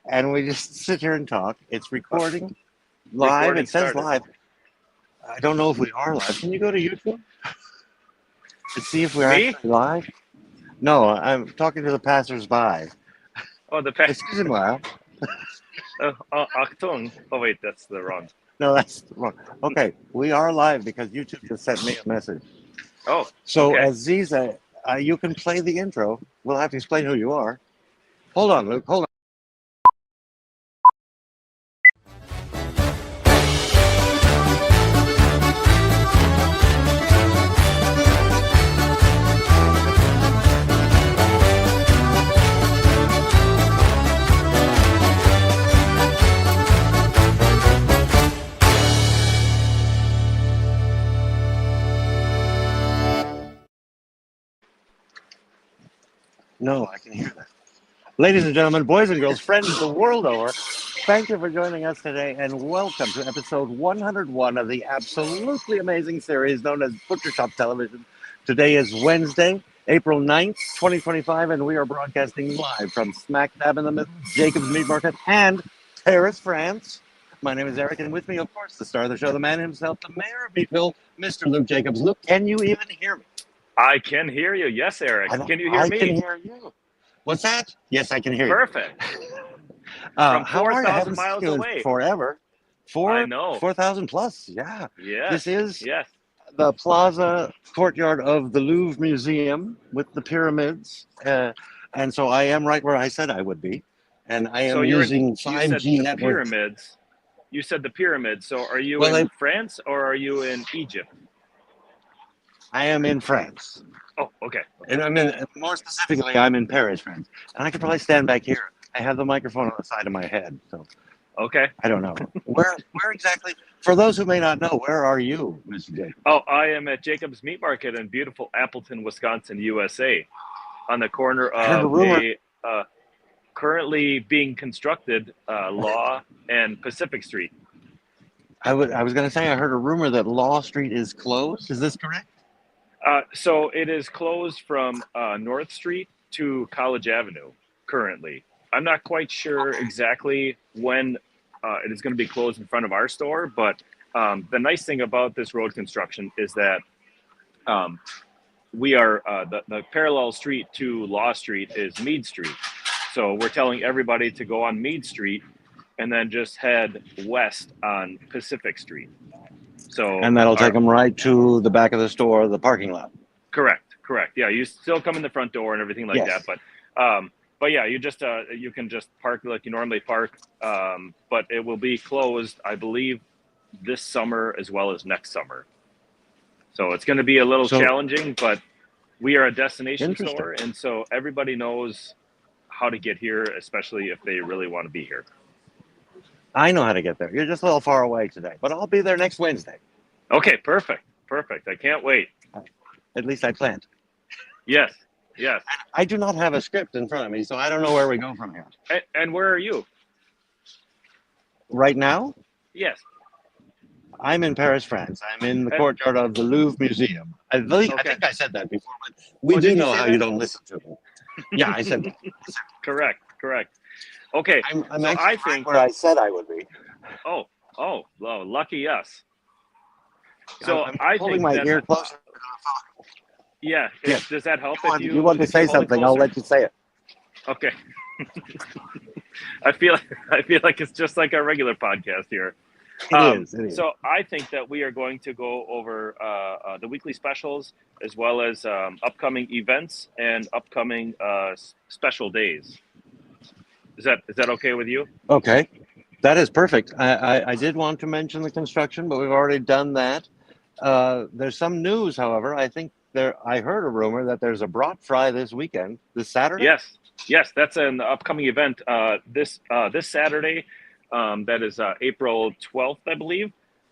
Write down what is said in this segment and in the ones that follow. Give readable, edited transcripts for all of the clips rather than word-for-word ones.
and we just sit here and talk. It's recording live. Recording It says started. live. I don't know if we are live. Can you go to YouTube and see if we're Me? actually live? No, I'm talking to the passersby. Oh, the past. Excusez-moi. Achtung. Oh, wait, that's the wrong. No, that's wrong. Okay, we are live because YouTube just sent me a message. Oh, So, okay. Aziza, you can play the intro. We'll have to explain who you are. Hold on, Luke. Hold on. No, I can hear that. Ladies and gentlemen, boys and girls, friends the world over, thank you for joining us today and welcome to episode 101 of the absolutely amazing series known as Butcher Shop Television. Today is Wednesday, April 9th, 2025, and we are broadcasting live from smack dab in the middle of Jacob's Meat Market and Paris, France. My name is Eric, and with me, of course, the star of the show, the man himself, the mayor of Meatville, Mr. Luke Jacobs. Luke, can you even hear me? I can hear you. Yes, Eric. Can you hear me? I can hear you. What's that? Yes, I can hear you. Perfect. From How are you? 4,000 miles away. Forever. I know. 4,000 plus, yeah. Yes. This is Yes. the plaza courtyard of the Louvre Museum with the pyramids. And so I am right where I said I would be. And I am So using you 5G said the network. pyramids. You said the pyramids. So are you Well, in France or are you in Egypt? I am in France. Oh, okay. And I'm in, more specifically, I'm in Paris, France. And I could probably stand back here. I have the microphone on the side of my head. So Okay. I don't know. Where exactly? For those who may not know, where are you, Mr. Jacobs? Oh, I am at Jacob's Meat Market in beautiful Appleton, Wisconsin, USA, on the corner of a currently being constructed Law and Pacific Street. I was going to say I heard a rumor that Law Street is closed. Is this correct? So it is closed from North Street to College Avenue currently. I'm not quite sure exactly when it is going to be closed in front of our store, but the nice thing about this road construction is that we are the parallel street to Law Street is Meade Street. So we're telling everybody to go on Meade Street and then just head west on Pacific Street. So and that'll take them right to the back of the store, the parking lot. Correct. Yeah, you still come in the front door and everything like that, but yeah, you just you can just park like you normally park, but it will be closed, I believe, this summer as well as next summer. So it's going to be a little challenging, but we are a destination store, and so everybody knows how to get here, especially if they really want to be here. I know how to get there. You're just a little far away today, but I'll be there next Wednesday. Okay, perfect. I can't wait. At least I planned. Yes. I do not have a script in front of me, so I don't know where we go from here. And where are you? Right now? Yes. I'm in Paris, France. I'm in the courtyard of the Louvre Museum. I think I said that before, but we do know how you don't listen to me. Yeah, I said that. Correct. Okay, I'm actually I think where I said I would be. Oh, well, lucky us. So I'm holding my ear closer. Yeah. Does that help? If you want to say something, I'll let you say it. Okay. I feel like it's just like a regular podcast here. It is. So I think that we are going to go over the weekly specials as well as upcoming events and upcoming special days. Is that okay with you? Okay, that is perfect. I did want to mention the construction, but we've already done that. There's some news, however. I think I heard a rumor that there's a brat fry this weekend, this Saturday. Yes, that's an upcoming event. This Saturday, that is April 12th, I believe.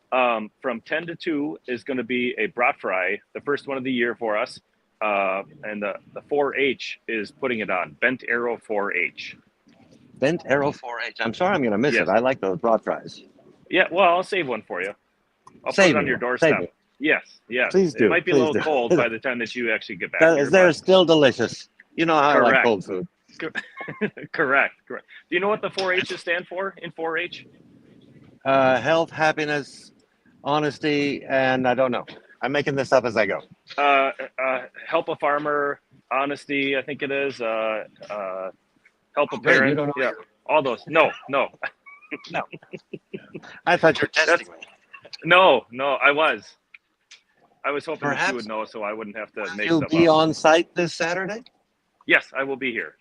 From 10 to 2 is going to be a brat fry, the first one of the year for us. And the 4-H is putting it on, Bent Arrow 4-H. Bent Arrow 4-H. I'm sorry I'm going to miss it. I like those brat fries. Yeah, well, I'll save one for you. I'll put it on your doorstep. Yes. Please do. It might be a little cold by the time that you actually get back here. They're still delicious. You know how I like cold food. Correct. Do you know what the 4-H's stand for in 4-H? Health, happiness, honesty, and I don't know. I'm making this up as I go. Help a farmer, honesty, I think it is. Help a Great, you parent. don't know Yeah, either. all those. No. No. I thought you were testing me. No, I was hoping that you Perhaps would know, so I wouldn't have to make you'll stuff be up. on site this Saturday? Yes, I will be here.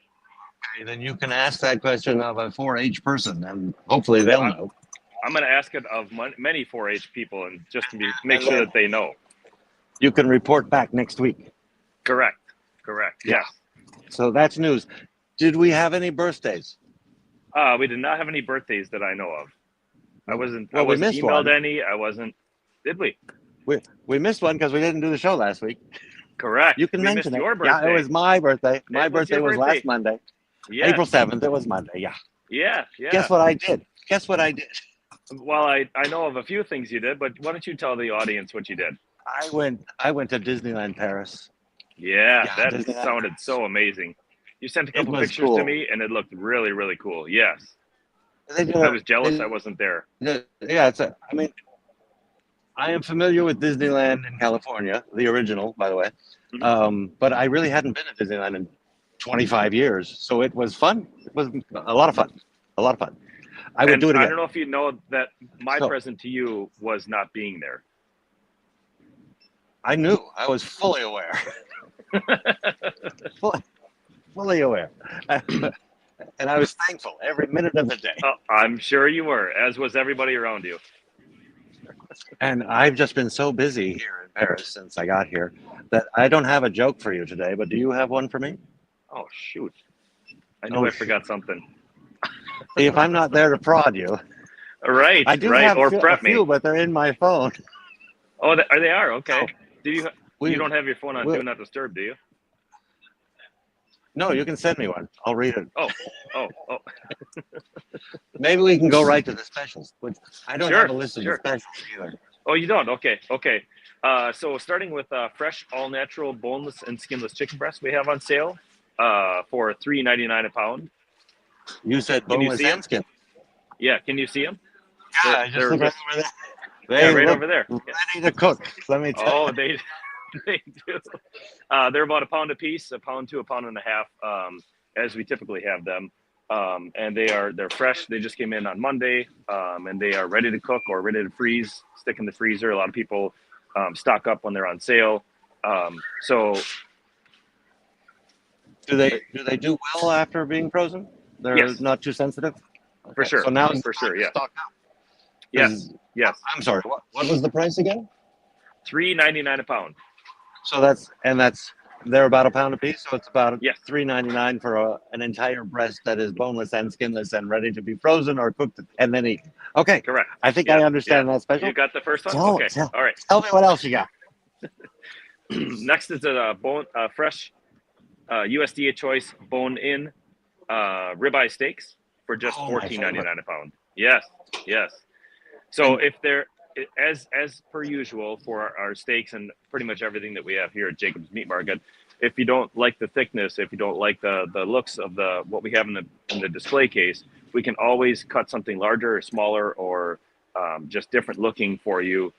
Okay, then you can ask that question of a 4-H person, and hopefully they'll know. I'm going to ask it of many 4-H people, and just to make sure that they know. You can report back next week. Correct. Yeah. Yes. So that's news. Did we have any birthdays? We did not have any birthdays that I know of. I wasn't missed emailed one. any. I wasn't. Did we? We missed one because we didn't do the show last week. Correct. You can we mention missed it. your birthday. Yeah, it was my birthday. My It was birthday your was birthday. last Monday. Yes. April 7th. It was Monday. Yeah. Yeah. Guess what I did? Well, I know of a few things you did, but why don't you tell the audience what you did? I went to Disneyland Paris. Yeah, that Disneyland sounded Paris. so amazing. You sent a couple was pictures cool. to me, and it looked really, really cool. Yes. I was jealous I wasn't there. Yeah, I am familiar with Disneyland in California, the original, by the way. Mhm. But I really hadn't been to Disneyland in 25 years, so it was fun. It was a lot of fun. I would do it again. I don't know if you know that my present to you was not being there. I knew. I was fully aware. fully aware. And I was thankful every minute of the day. I'm sure you were, as was everybody around you. And I've just been so busy here in Paris since I got here that I don't have a joke for you today, but do you have one for me? Oh, shoot. I knew I forgot something. See, if I'm not there to prod you. Right, I do right. have Or a prep few, me. but they're in my phone. Oh, they are? Okay. So, you don't have your phone on Do Not Disturb, do you? No, you can send me one. I'll read it. Oh. Maybe we can go right to the specials. Which I don't have a list of the Sure. specials either. Oh, you don't? Okay. So starting with fresh, all-natural, boneless, and skinless chicken breast we have on sale for $3.99 a pound. You said Can you boneless see 'em? and skin. Yeah, can you see them? Yeah, I just look right over there. Yeah, right over there. Ready to cook. Let me tell you. Oh, they do. They're about a pound a piece, a pound to a pound and a half, as we typically have them. And they're fresh. They just came in on Monday, and they are ready to cook or ready to freeze, stick in the freezer. A lot of people stock up when they're on sale. So do they do well after being frozen? They're not too sensitive? Okay. For sure. So now for sure, yeah. Stock up. Yes. I'm sorry. What was the price again? $3.99 a pound. So they're about a pound a piece. So it's about $3.99 for an entire breast that is boneless and skinless and ready to be frozen or cooked and then eaten. Okay. Correct. I think I understand that special. You got the first one? All right. Tell me what else you got. Next is a fresh USDA choice bone-in ribeye steaks for just $14.99 a pound. Yes. So if they're as per usual for our steaks and pretty much everything that we have here at Jacob's Meat Market, if you don't like the thickness, if you don't like the looks of what we have in the display case, we can always cut something larger or smaller or just different looking for you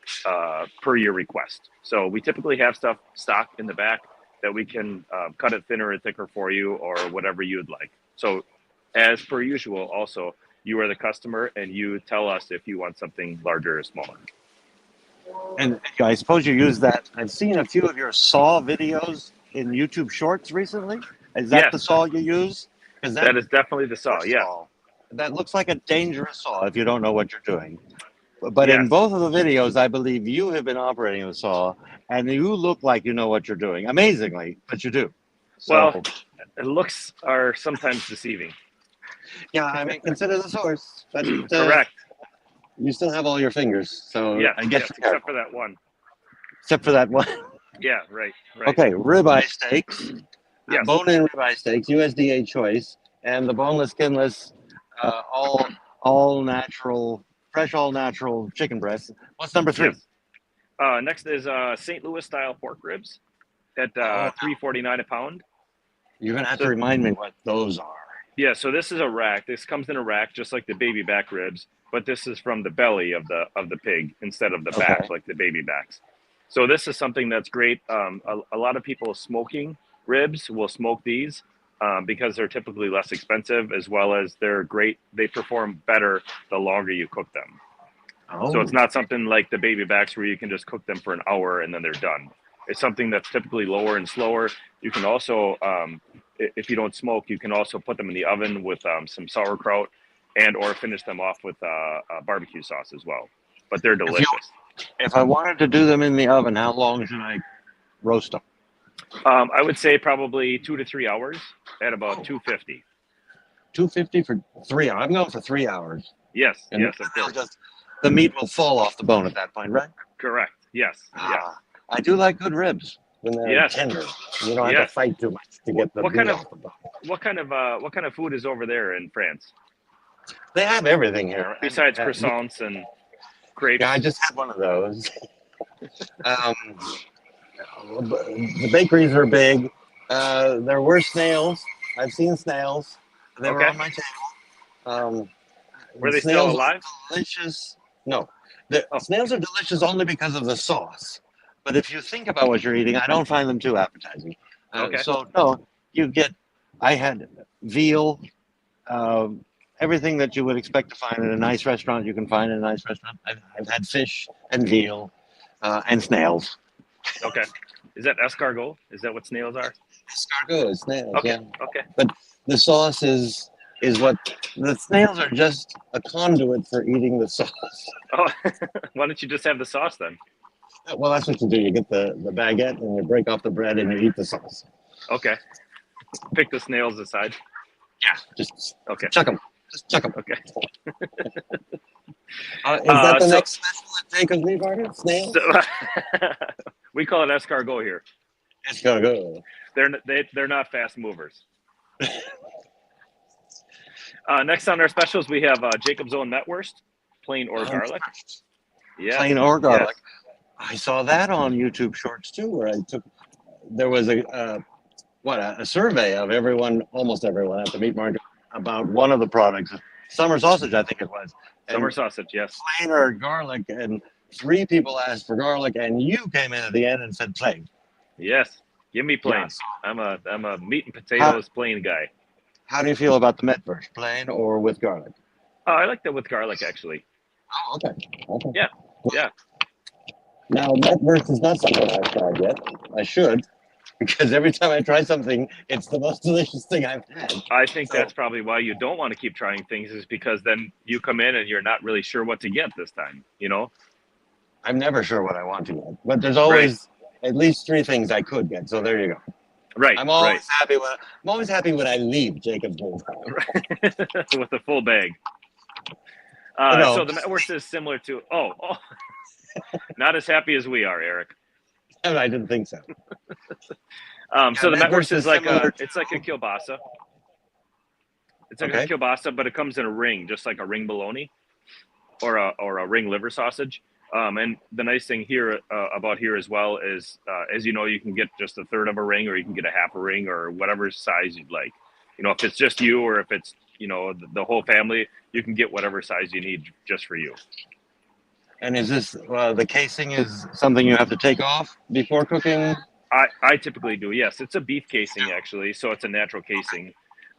per your request. So we typically have stuff stocked in the back that we can cut it thinner or thicker for you or whatever you'd like. So as per usual, also, you are the customer and you tell us if you want something larger or smaller. And I suppose you use that. I've seen a few of your saw videos in YouTube Shorts recently. Is that the saw you use? That is definitely the saw, yes. That looks like a dangerous saw if you don't know what you're doing. But in both of the videos, I believe you have been operating the saw, and you look like you know what you're doing. Amazingly, but you do. Well, looks are sometimes deceiving. Yeah, I mean, consider the source. But, correct. You still have all your fingers, so I guess except for that one. Except for that one. Yeah, right. Okay, ribeye steaks. Yes. Bone-in ribeye steaks, USDA choice, and the boneless, skinless, all natural, fresh, all natural chicken breasts. What's number 3? Next is St. Louis style pork ribs at $3.49 a pound. You're gonna have to remind me what those are. Yeah, so this is a rack. This comes in a rack, just like the baby back ribs, but this is from the belly of the pig instead of the back, like the baby backs. So this is something that's great. A lot of people smoking ribs will smoke these because they're typically less expensive, as well as they're great. They perform better the longer you cook them. Oh. So it's not something like the baby backs where you can just cook them for an hour and then they're done. It's something that's typically lower and slower. You can also, if you don't smoke, you can also put them in the oven with some sauerkraut and or finish them off with barbecue sauce as well. But they're delicious. If I wanted to do them in the oven, how long should I roast them? I would say probably 2 to 3 hours at about 250. 250 for 3 hours. I'm going for 3 hours. Yes, And yes, of course. The meat will fall off the bone at that point, right? Correct. Yes. Yeah. I do like good ribs when they're tender. You don't have to fight too much to get the meat off the bone. What kind of food is over there in France? They have everything here besides croissants and crepes. Yeah, I just had one of those. The bakeries are big. There were snails. I've seen snails. They were on my table. Were they still alive? Delicious. No, snails are delicious only because of the sauce. But if you think about what you're eating, I don't find them too appetizing. So no, I had veal, everything that you would expect to find in a nice restaurant. You can find in a nice restaurant. I've had fish and veal, and snails. Okay, is that escargot? Is that what snails are? Escargot is snails. Okay. Yeah. Okay. But the sauce is what the snails are, just a conduit for eating the sauce. Oh, why don't you just have the sauce then? Well, that's what you do. You get the baguette and you break off the bread and you eat the sauce. Okay. Pick the snails aside. Yeah. Just chuck them. Just chuck them. Okay. Is that the next special take of me, Barter? Snails? We call it escargot here. Escargot. They're not fast movers. Next on our specials, we have Jacob's Own Metwurst, plain or garlic. Yeah. Plain or garlic. Yes. I saw that on YouTube Shorts too, where there was a survey of almost everyone at the meat market about one of the products, summer sausage, I think it was. Summer sausage, yes. Plain or garlic, and 3 people asked for garlic, and you came in at the end and said plain. Yes, give me plain. Yes. I'm a meat and potatoes plain guy. How do you feel about the Metwurst, plain or with garlic? I like that with garlic, actually. Oh, okay. Yeah, yeah. Now, Metwurst is not something I've tried yet. I should, because every time I try something, it's the most delicious thing I've had. I think that's probably why you don't want to keep trying things, is because then you come in and you're not really sure what to get this time, you know? I'm never sure what I want to get, but there's always at least 3 things I could get, so there you go. Right. I'm always happy when I leave Jacob's Own. With the full bag. So the Metwurst is similar to not as happy as we are, Eric. I didn't think so. So the Metwurst is like a kielbasa. It's like a kielbasa, but it comes in a ring, just like a ring bologna or a ring liver sausage. And the nice thing here about here as well is, as you know, you can get just a third of a ring, or you can get a half a ring, or whatever size you'd like. You know, if it's just you, or if it's, you know, the whole family, you can get whatever size you need just for you. And is this the casing is something you have to take off before cooking? I typically do. Yes, it's a beef casing actually, so it's a natural casing.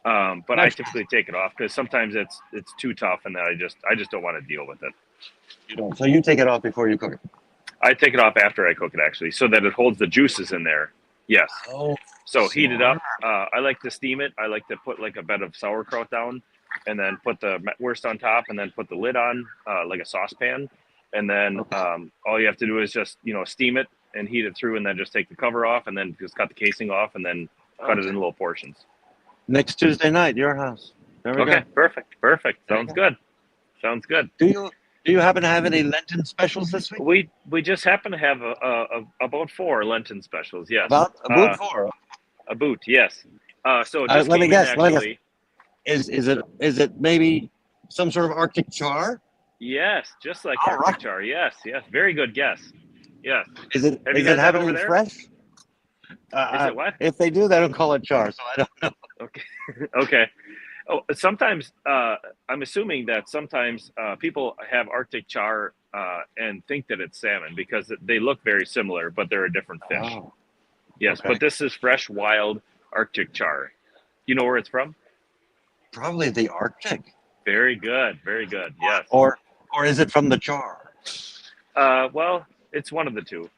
But I typically take it off because sometimes it's too tough, and then I just don't want to deal with it. You don't. So you take it off before you cook it? I take it off after I cook it, actually, so that it holds the juices in there. Yes. Oh. So heat it up. I like to steam it. I like to put like a bed of sauerkraut down, and then put the Metwurst on top, and then put the lid on like a saucepan, and then all you have to do is just steam it and heat it through, and then just take the cover off, and then just cut the casing off, and then cut it in little portions. Next Tuesday night, your house. There we go. Perfect. Sounds good. Do you happen to have any Lenten specials this week? We just happen to have about 4 Lenten specials. Yes. About 4. A boot, yes. So just let me guess. actually. Is it maybe some sort of Arctic char? Yes, just like Arctic char. Yes. Very good guess. Yes. Is it happening fresh? Is it what? If they do, they don't call it char, so I don't know. Okay. Okay. Oh, sometimes I'm assuming that sometimes people have Arctic char and think that it's salmon because they look very similar, but they're a different fish. Oh, Yes, okay. but this is fresh, wild Arctic char. You know where it's from? Probably the Arctic. Very good. Very good. Yes. Or is it from the char? Well, it's one of the two.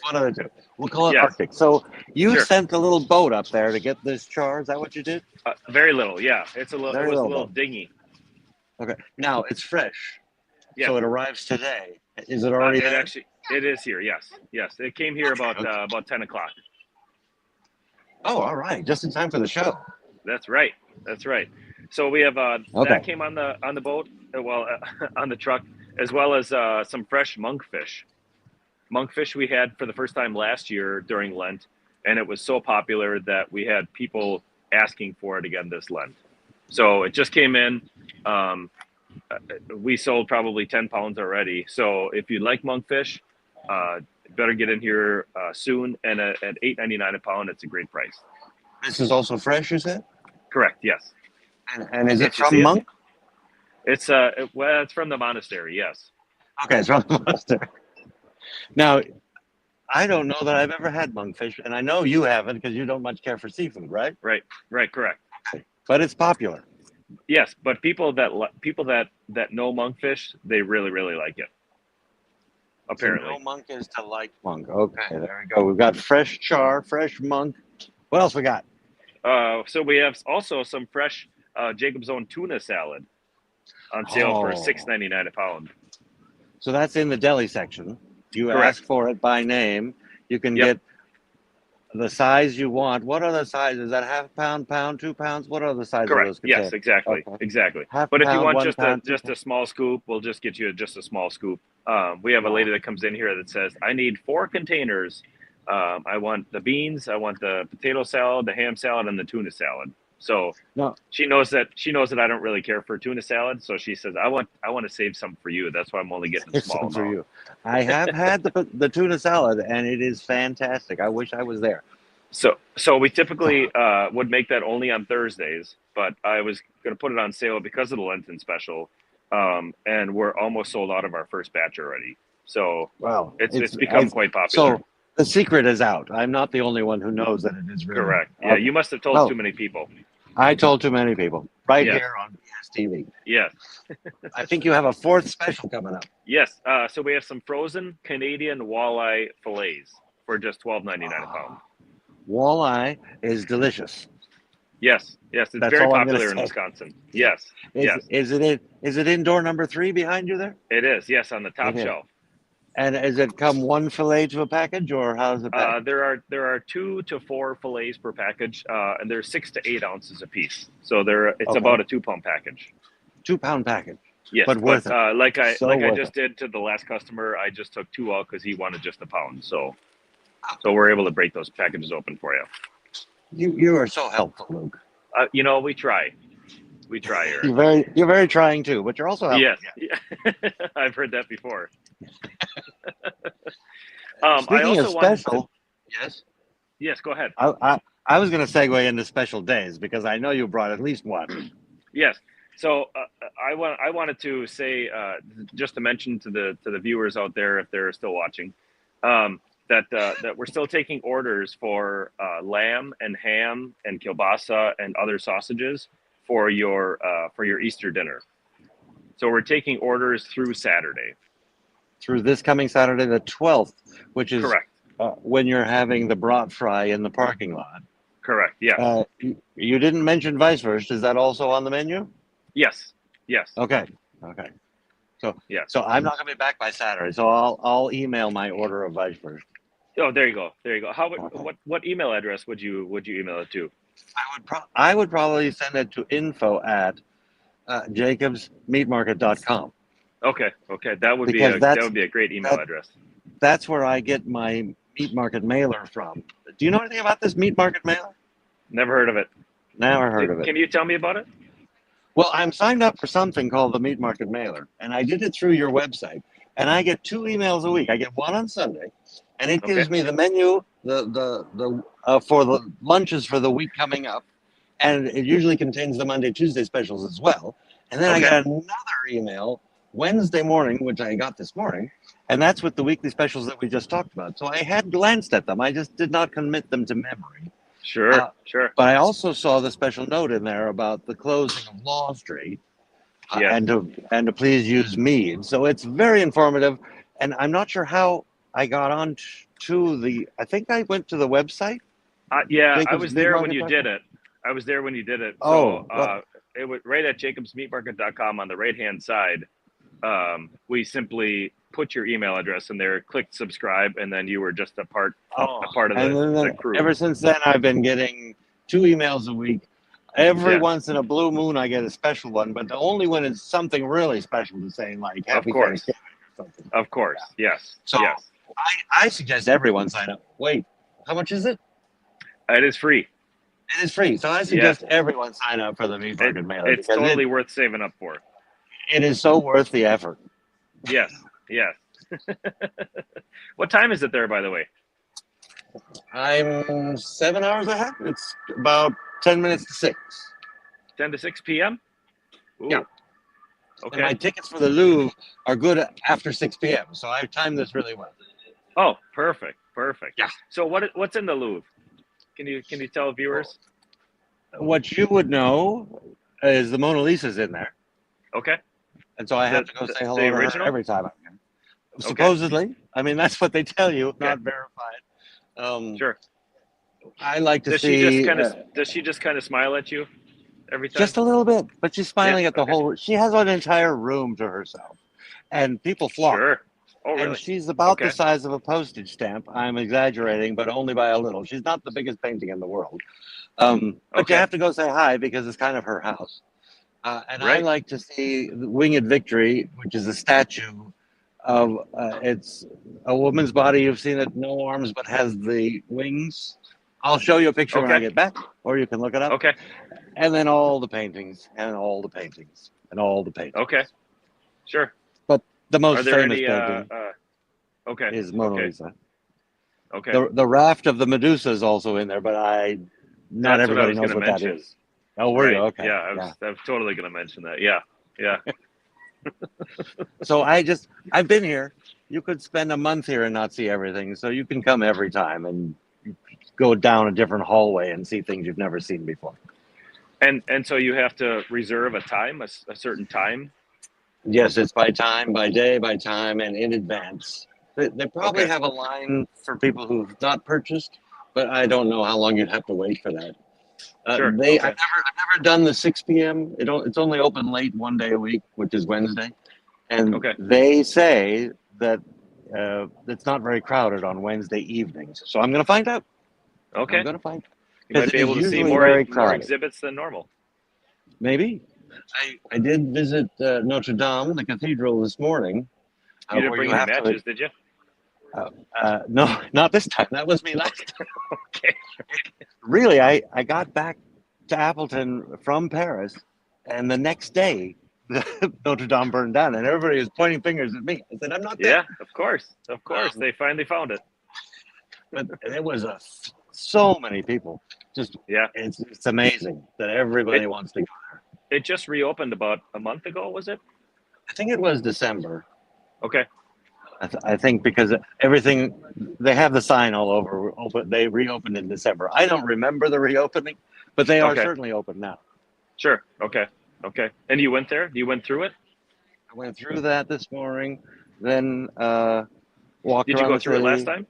One of the two. We'll call it Yes. Arctic. So you Sure. sent a little boat up there to get this char. Is that what you did? Very little. Yeah, it's a little. Very It was a little little boat. dinghy. Okay. Now it's fresh. Yeah. So it arrives today. Is it already there? It is here. Yes. Yes. It came here Okay, about 10 o'clock. Oh, all right. Just in time for the show. That's right. That's right. So we have that came on the boat, on the truck, as well as some fresh monkfish. Monkfish we had for the first time last year during Lent, and it was so popular that we had people asking for it again this Lent. So it just came in. We sold probably 10 pounds already. So if you like monkfish, better get in here soon. And at $8.99 a pound, it's a great price. This is also fresh, you said? Correct. Yes. And is it Can't you see from it? Monk? It's it's from the monastery. Yes. Okay, it's from the monastery. Now, I don't know that I've ever had monkfish, and I know you haven't because you don't much care for seafood, right? Right. Right. Correct. But it's popular. Yes, but people that know monkfish, they really really like it. Apparently. So no monk is to like monk. Okay, there we go. We've got fresh char, fresh monk. What else we got? So we have also some fresh Jacob's Own tuna salad on sale for $6.99 a pound. So that's in the deli section. You Correct. ask for it by name. You can get the size you want. What are the sizes? Is that half pound, 2 pounds? What are the sizes Correct. of those containers? Yes, exactly. Okay. Exactly. Half But if you pound, want 1 pound, just a small scoop, we'll just get you just a small scoop. We have a lady that comes in here that says, I need 4 containers. I want the beans, I want the potato salad, the ham salad, and the tuna salad. So she knows that I don't really care for tuna salad. So she says, I want to save some for you. That's why I'm only getting a small amount. For you. I have had the tuna salad, and it is fantastic. I wish I was there. So we typically would make that only on Thursdays, but I was going to put it on sale because of the Lenten special, and we're almost sold out of our first batch already. So wow, it's become quite popular. So the secret is out. I'm not the only one who knows that it is really correct. Yeah, you must have told too many people. I told too many people. Here on BSTV. Yes. I think you have a 4th special coming up. Yes. So we have some frozen Canadian walleye fillets for just $12.99 a pound. Walleye is delicious. Yes. Yes. It's very popular in Wisconsin. Yes. Is it indoor number 3 behind you there? It is. Yes, on the top shelf. And does it come 1 fillet to a package, or how does it package? There are 2 to 4 fillets per package, and they're 6 to 8 ounces a piece. So it's about a 2 pound package. 2 pound package. Yes, but worth it. Like I just did to the last customer, I just took 2 out because he wanted just a pound. So we're able to break those packages open for you. You are so helpful, Luke. We try. We try, Eric. You're very trying too, but you're also helpful. Yes. Yeah. I've heard that before. Speaking of special, yes. Yes, go ahead. I was going to segue into special days because I know you brought at least one. Yes. So I wanted to say just to mention to the viewers out there if they're still watching that we're still taking orders for lamb and ham and kielbasa and other sausages for your Easter dinner. So we're taking orders through Saturday. Through this coming Saturday, the 12th, which is correct. When you're having the brat fry in the parking lot. Correct. Yeah. You didn't mention Weisswurst. Is that also on the menu? Yes. Yes. Okay. So So I'm not going to be back by Saturday. So I'll email my order of Weisswurst. Oh, there you go. What email address would you email it to? I would probably send it to info@jacobsmeatmarket.com. Okay. That would be a great email address. That's where I get my Meat Market mailer from. Do you know anything about this Meat Market mailer? Never heard of it. Never heard of it. Can you tell me about it? Well, I'm signed up for something called the Meat Market mailer, and I did it through your website. And I get 2 emails a week. I get one on Sunday, and it gives me the menu, the for the lunches for the week coming up, and it usually contains the Monday, Tuesday specials as well. And then I got another email Wednesday morning, which I got this morning, and that's with the weekly specials that we just talked about. So I had glanced at them. I just did not commit them to memory. Sure. But I also saw the special note in there about the closing of Law Street, and to please use Mead. So it's very informative, and I'm not sure how I got on to the. I think I went to the website. I was there when you did it. So it was right at jacobsmeatmarket.com on the right-hand side. We simply put your email address in there, clicked subscribe, and then you were just a part of the crew. Ever since then, I've been getting 2 emails a week. Every once in a blue moon, I get a special one, but the only one is something really special to say, like Happy Thanksgiving or something. Of course, yes. So I suggest everyone sign up. Wait, how much is it? It is free. It is free. So I suggest everyone sign up for the Meat Market mailer. It's totally worth saving up for. It is so worth the effort. Yes. What time is it there, by the way? I'm 7 hours ahead. It's about 10 minutes to 6. 10 to 6 p.m.? Ooh. Yeah. Okay. And my tickets for the Louvre are good after 6 p.m., so I've timed this really well. Oh, perfect. Yeah. So what's in the Louvre? Can you tell viewers? What you would know is the Mona Lisa's in there. Okay. And so I have to go say hello to her every time I'm here. Okay. Supposedly. I mean, that's what they tell you, not verified. Sure. I like to see... Does she just kind of smile at you every time? Just a little bit, but she's smiling at the whole... She has an entire room to herself. And people flock. Sure. Oh, really? And she's about the size of a postage stamp. I'm exaggerating, but only by a little. She's not the biggest painting in the world. But you have to go say hi because it's kind of her house. And I like to see the Winged Victory, which is a statue of, it's a woman's body. You've seen it, no arms, but has the wings. I'll show you a picture when I get back, or you can look it up. Okay. And then all the paintings, and all the paintings, and all the paintings. Okay. Sure. But the most famous painting is Mona Lisa. Okay. The raft of the Medusa is also in there, but not everybody knows what that is. Oh, were you? Okay. Yeah, I was totally going to mention that. Yeah. So I've been here. You could spend a month here and not see everything. So you can come every time and go down a different hallway and see things you've never seen before. And so you have to reserve a time, a certain time? Yes, it's by time, by day, by time, and in advance. They probably have a line for people who've not purchased, but I don't know how long you'd have to wait for that. Sure. I've never done the 6 p.m. It's only open late one day a week, which is Wednesday, and they say that it's not very crowded on Wednesday evenings. So I'm going to find out. Okay. I'm going to find out. You might be able to see more exhibits than normal. Maybe. I did visit Notre Dame, the cathedral, this morning. You didn't bring any matches, did you? No, not this time. That was me last time. Okay. Really, I got back to Appleton from Paris, and the next day, Notre Dame burned down, and everybody was pointing fingers at me. I said, I'm not there. Yeah, of course. They finally found it. But there was so many people. It's amazing that everybody wants to go there. It just reopened about a month ago, was it? I think it was December. Okay. I think because everything, they have the sign all over. They reopened in December. I don't remember the reopening, but they are certainly open now. Sure. Okay. And you went there? You went through it? I went through that this morning. Then walked around. Did you go through it last time?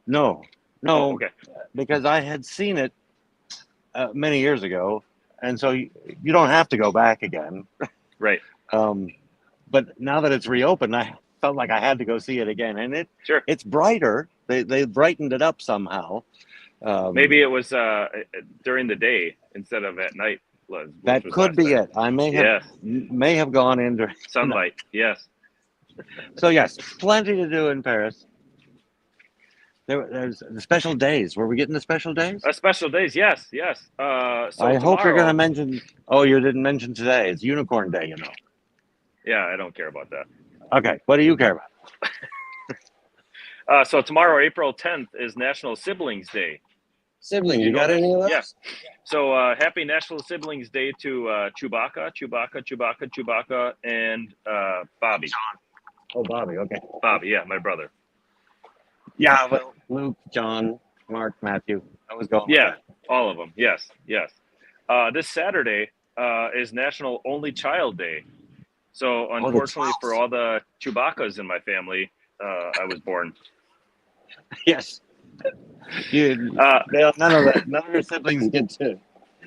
No. Oh, okay. Because I had seen it many years ago, and so you don't have to go back again. Right. But now that it's reopened, I felt like I had to go see it again, and it's brighter. They brightened it up somehow. Maybe it was during the day instead of at night. That could be it. I may have gone in during sunlight. Yes. So yes, plenty to do in Paris. There's the special days. Were we getting the special days? Special days, yes. So I hope you're going to mention. Oh, you didn't mention today. It's Unicorn Day, you know. Yeah, I don't care about that. Okay, what do you care So tomorrow, April 10th, is National Siblings Day. Siblings, you got any of those? Yeah. So happy National Siblings Day to Chewbacca, and Bobby. Oh, Bobby, okay. Bobby, yeah, my brother. Yeah, well, Luke, John, Mark, Matthew. I was going with Yeah, that. all of them. Yes. This Saturday is National Only Child Day. So unfortunately for all the Chewbaccas in my family, I was born. Yes. None of your siblings get to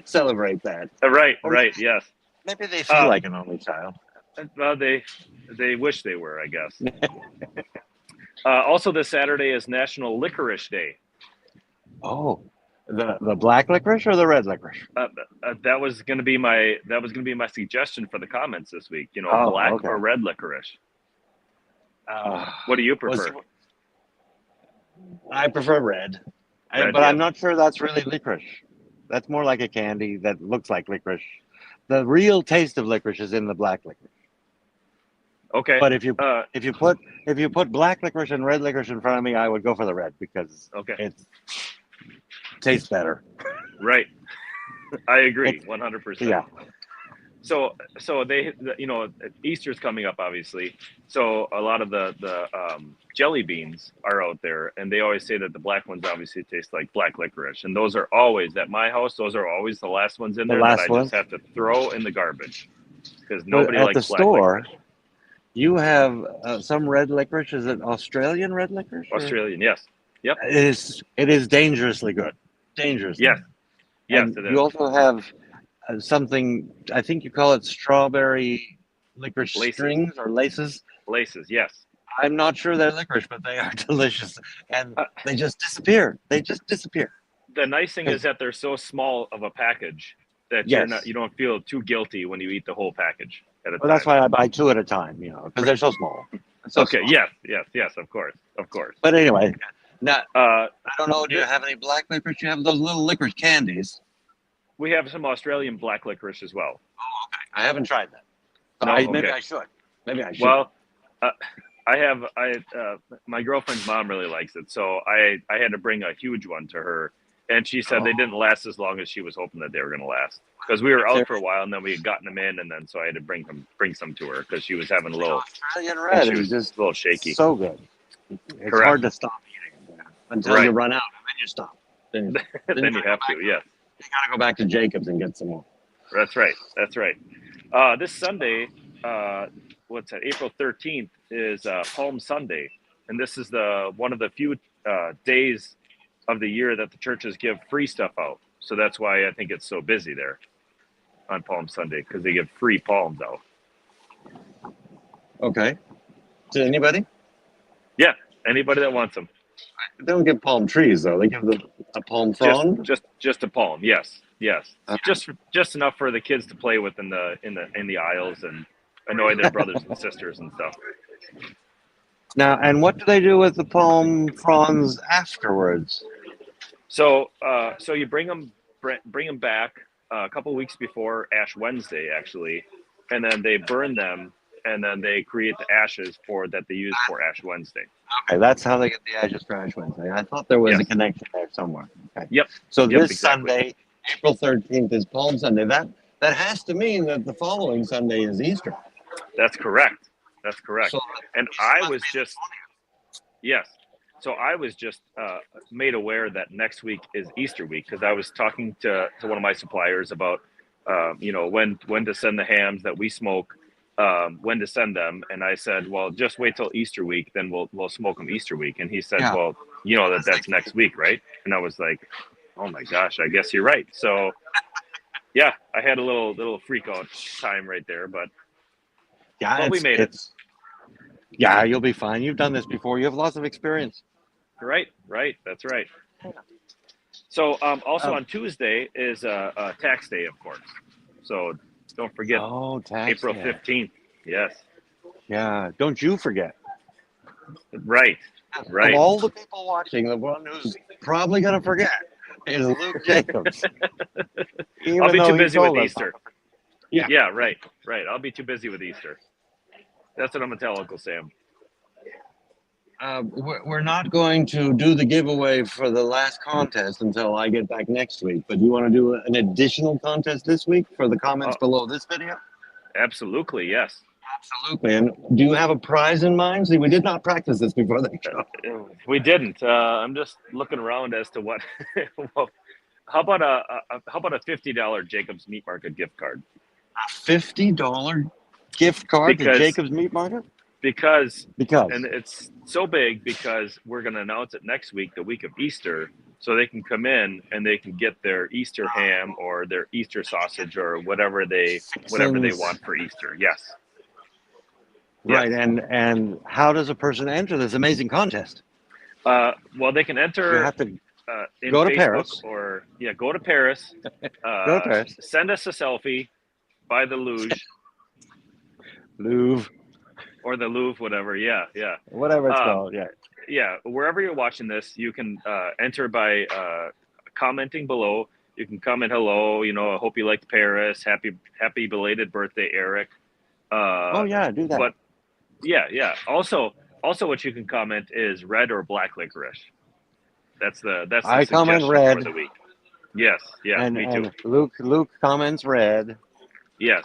celebrate that. Right, yes. Maybe they feel like an only child. Well, they wish they were, I guess. Also, this Saturday is National Licorice Day. Oh, the black licorice or the red licorice? That was going to be my suggestion for the comments this week. Black or red licorice. What do you prefer? I prefer red, but yeah. I'm not sure that's really licorice. That's more like a candy that looks like licorice. The real taste of licorice is in the black licorice. Okay. But if you put black licorice and red licorice in front of me, I would go for the red because it tastes better. Right. I agree 100%. Yeah. So they, Easter's coming up, obviously. So a lot of the jelly beans are out there, and they always say that the black ones obviously taste like black licorice, and those are always at my house. Those are always the last ones in there that I just have to throw in the garbage because nobody likes black licorice. You have some red licorice. Is it Australian red licorice? Australian, yes. Yep. It is dangerously good. Dangerously. Yes. Yes, and it is. You also have something, I think you call it strawberry licorice strings or laces. Laces, yes. I'm not sure they're licorice, but they are delicious. And they just disappear. The nice thing is that they're so small of a package that you don't feel too guilty when you eat the whole package at a time. That's why I buy 2 at a time, because they're so small. Small. Yes, of course. But anyway, now, I don't know, do you have any black licorice? You have those little licorice candies. We have some Australian black licorice as well. Oh, okay. I haven't tried that. Maybe I should. Well, my girlfriend's mom really likes it, so I had to bring a huge one to her, and she said they didn't last as long as she was hoping that they were going to last. Because we were out for a while, and then we had gotten them in, and then so I had to bring some to her because she was having a little. Australian red. She was just a little shaky. So good. It's hard to stop eating until you run out, and then you stop. Then you have to. Yes. You got to go back to Jacob's and get some more. That's right. This Sunday, April 13th is Palm Sunday, and this is one of the few days of the year that the churches give free stuff out. So that's why I think it's so busy there on Palm Sunday, because they give free palms out. Okay. To anybody? Yeah, anybody that wants them. They don't give palm trees though. They give a palm frond. Just a palm. Yes. Just enough for the kids to play with in the aisles and annoy their brothers and sisters and stuff. Now, and what do they do with the palm fronds afterwards? So you bring them back a couple weeks before Ash Wednesday, actually, and then they burn them, and then they create the ashes that they use for Ash Wednesday. Okay, that's how they get the ashes for Ash Wednesday. I thought there was a connection there somewhere. Okay. Yep. So this Sunday, April 13th, is Palm Sunday. That has to mean that the following Sunday is Easter. That's correct. So and I was just made aware that next week is Easter week because I was talking to one of my suppliers about when to send the hams that we smoke, when to send them, and I said, well, just wait till Easter week, then we'll smoke them Easter week. And he said, well, that's next week, right? And I was like, oh my gosh, I guess you're right. So yeah, I had a little freak out time right there, but we made it. Yeah, you'll be fine. You've done this before. You have lots of experience. Right. That's right. So also on Tuesday is a tax day, of course. So don't forget April 15th. Yes. Yeah, don't you forget. Right. Of all the people watching, the one who's probably going to forget is Luke Jacobs. I'll be too busy with Easter. Yeah, right. I'll be too busy with Easter. That's what I'm going to tell Uncle Sam. We're not going to do the giveaway for the last contest until I get back next week. But you want to do an additional contest this week for the comments below this video? Absolutely, yes. Absolutely. And do you have a prize in mind? See, we did not practice this before the show. We didn't. I'm just looking around as to what. Well, how about a $50 Jacob's Meat Market gift card? A $50 gift card to Jacob's Meat Market? Because and it's so big because we're going to announce it next week, the week of Easter, so they can come in and they can get their Easter ham or their Easter sausage or whatever they want for Easter. Yes. Right, and how does a person enter this amazing contest? Well, they can enter. You have to in go to Facebook Paris, or go to Paris. Go to Paris. Send us a selfie by the Louvre, or the Louvre, whatever. Yeah, whatever it's called. Yeah. Wherever you're watching this, you can enter by commenting below. You can comment hello. I hope you liked Paris. Happy belated birthday, Eric. Do that. But yeah. Also, what you can comment is red or black licorice. That's the I comment red for the week. Yes, and, me too. And Luke comments red. Yes.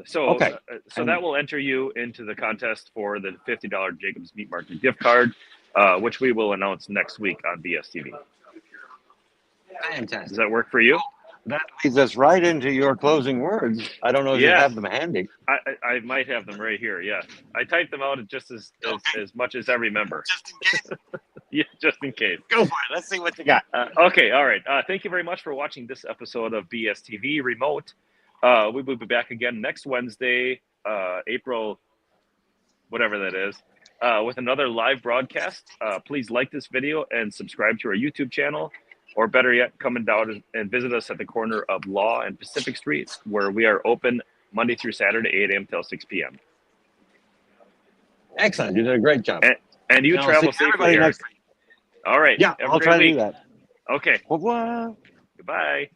So that will enter you into the contest for the $50 Jacob's Meat Market gift card, which we will announce next week on BSTV. Fantastic. Does that work for you? That leads us right into your closing words. I don't know if you have them handy. I might have them right here. Yeah, I typed them out just as much as I remember. Just in case. Yeah, just in case. Go for it. Let's see what you got. Okay, all right. Thank you very much for watching this episode of BSTV Remote. We will be back again next Wednesday, April, whatever that is, with another live broadcast. Please like this video and subscribe to our YouTube channel. Or better yet, come down and visit us at the corner of Law and Pacific Street, where we are open Monday through Saturday, 8 a.m. till 6 p.m. Excellent. You did a great job. And you travel safely, Eric. All right. Yeah, I'll try to do that. Okay. Au revoir. Goodbye.